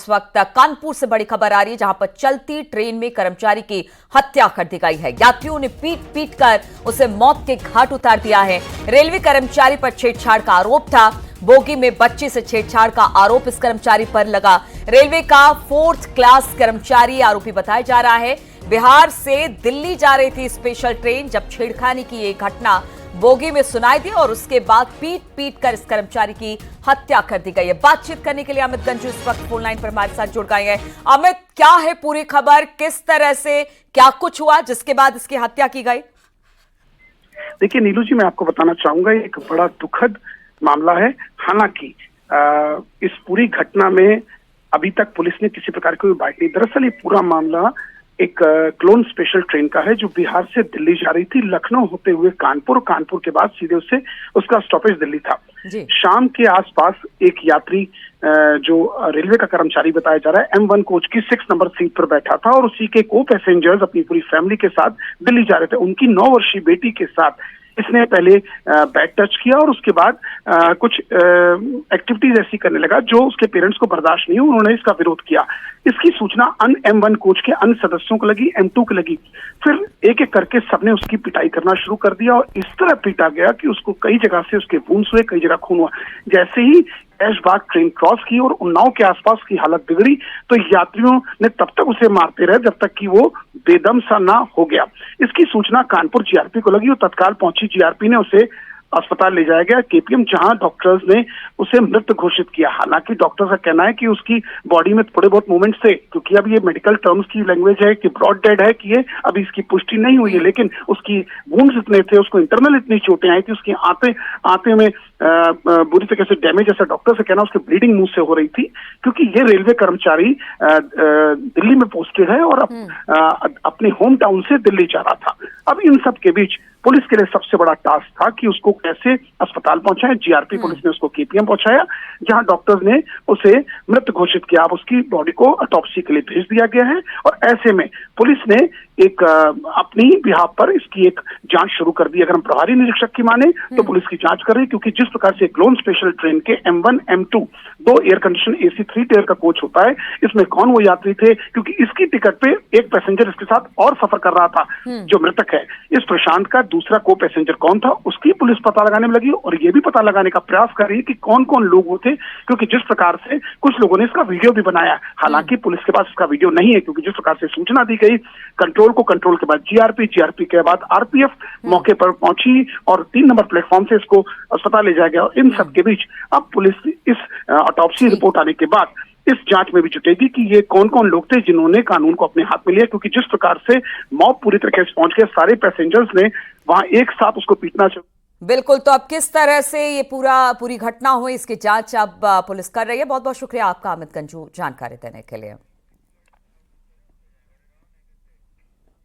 वक्त कानपुर से बड़ी खबर आ रही है, जहां पर चलती ट्रेन में कर्मचारी की हत्या कर दी गई है। यात्रियों ने पीट पीट कर उसे मौत के घाट उतार दिया है। रेलवे कर्मचारी पर छेड़छाड़ का आरोप था। बोगी में बच्चे से छेड़छाड़ का आरोप इस कर्मचारी पर लगा। रेलवे का 4th क्लास कर्मचारी आरोपी बताया जा रहा है। बिहार से दिल्ली जा रही थी स्पेशल ट्रेन, जब छेड़खानी की ये घटना बोगी में सुनाई दी और उसके बाद पीट पीट कर इस कर्मचारी की हत्या कर दी गई है। बातचीत करने के लिए अमित गंजू इस वक्त फोन लाइन पर हमारे साथ जुड़ गए हैं। अमित, क्या है पूरी खबर, किस तरह से क्या कुछ हुआ जिसके बाद इसकी हत्या की गई? देखिए नीलू जी, मैं आपको बताना चाहूंगा एक बड़ा दुखद मामला है। हालांकि इस पूरी घटना में अभी तक पुलिस ने किसी प्रकार की कोई बात नहीं। दरअसल ये पूरा मामला एक क्लोन स्पेशल ट्रेन का है जो बिहार से दिल्ली जा रही थी, लखनऊ होते हुए कानपुर, कानपुर के बाद सीधे उसका स्टॉपेज दिल्ली था। शाम के आसपास एक यात्री जो रेलवे का कर्मचारी बताया जा रहा है, M1 कोच की 6 नंबर सीट पर बैठा था और उसी के को पैसेंजर्स अपनी पूरी फैमिली के साथ दिल्ली जा रहे थे। उनकी 9 वर्षीय बेटी के साथ इसने पहले बैग टच किया और उसके बाद कुछ एक्टिविटीज ऐसी करने लगा जो उसके पेरेंट्स को बर्दाश्त नहीं हुई। उन्होंने इसका विरोध किया। इसकी सूचना M1 कोच के अन्य सदस्यों को लगी, M2 को लगी। फिर एक एक करके सबने उसकी पिटाई करना शुरू कर दिया और इस तरह पीटा गया कि उसको कई जगह से उसके वुंड्स हुए, कई जगह खून हुआ। जैसे ही ऐशबाग ट्रेन क्रॉस की और उन्नाव के आसपास की हालत बिगड़ी तो यात्रियों ने तब तक उसे मारते रहे जब तक कि वो बेदम सा ना हो गया। इसकी सूचना कानपुर जीआरपी को लगी और तत्काल पहुंची जीआरपी ने उसे अस्पताल ले जाया गया, KPM, जहां डॉक्टर्स ने उसे मृत घोषित किया। हालांकि डॉक्टर्स का कहना है कि उसकी बॉडी में थोड़े बहुत मूवमेंट थे, क्योंकि अब ये मेडिकल टर्म्स की लैंग्वेज है कि ब्रॉड डेड है, कि ये अभी इसकी पुष्टि नहीं हुई है, लेकिन उसकी वुंड्स इतने थे, उसको इंटरनल इतनी चोटें आई थी, उसकी आंतें में बुरी तरह से डैमेज, ऐसा डॉक्टर से कहना, उसकी ब्लीडिंग मुंह से हो रही थी, क्योंकि ये रेलवे कर्मचारी दिल्ली में पोस्टेड है और अपने होम टाउन से दिल्ली जा रहा था। अब इन सब के बीच पुलिस के लिए सबसे बड़ा टास्क था कि उसको कैसे अस्पताल पहुंचाएं। जीआरपी पुलिस ने उसको KPM पहुंचाया, जहां डॉक्टर्स ने उसे मृत घोषित किया। अब उसकी बॉडी को ऑटोप्सी के लिए भेज दिया गया है और ऐसे में पुलिस ने एक अपनी बिहाफ पर इसकी एक जांच शुरू कर दी। अगर हम प्रभारी निरीक्षक की माने तो पुलिस की जांच कर रही, क्योंकि जिस प्रकार से क्लोन स्पेशल ट्रेन के M1, M2 2 air condition AC 3 tier का कोच होता है, इसमें कौन वो यात्री थे, क्योंकि इसकी टिकट पे एक पैसेंजर इसके साथ और सफर कर रहा था जो मृतक है। इस प्रशांत का दूसरा को पैसेंजर कौन था, उसकी पुलिस पता लगाने में लगी और ये भी पता लगाने का प्रयास कर रही है कि कौन कौन लोग वो थे, क्योंकि जिस प्रकार से कुछ लोगों ने इसका वीडियो भी बनाया। हालांकि पुलिस के पास इसका वीडियो नहीं है, क्योंकि जिस प्रकार से सूचना दी गई कंट्रोल के बाद जीआरपी के बाद RPF मौके पर पहुंची और 3 नंबर प्लेटफॉर्म से इसको अस्पताल ले जाया गया। और इन सब के बीच अब पुलिस इस ऑटोप्सी रिपोर्ट आने के बाद इस जांच में भी जुटेगी कि ये कौन कौन लोग थे जिन्होंने कानून को अपने हाथ में लिया, क्योंकि जिस प्रकार से मौत पूरी तरह से पहुंच गए, सारे पैसेंजर्स ने वहां एक साथ उसको पीटना शुरू। बिल्कुल, तो अब किस तरह से ये पूरी घटना हुई, इसकी जांच अब पुलिस कर रही है। बहुत बहुत शुक्रिया आपका अमित गंजू जानकारी देने के लिए।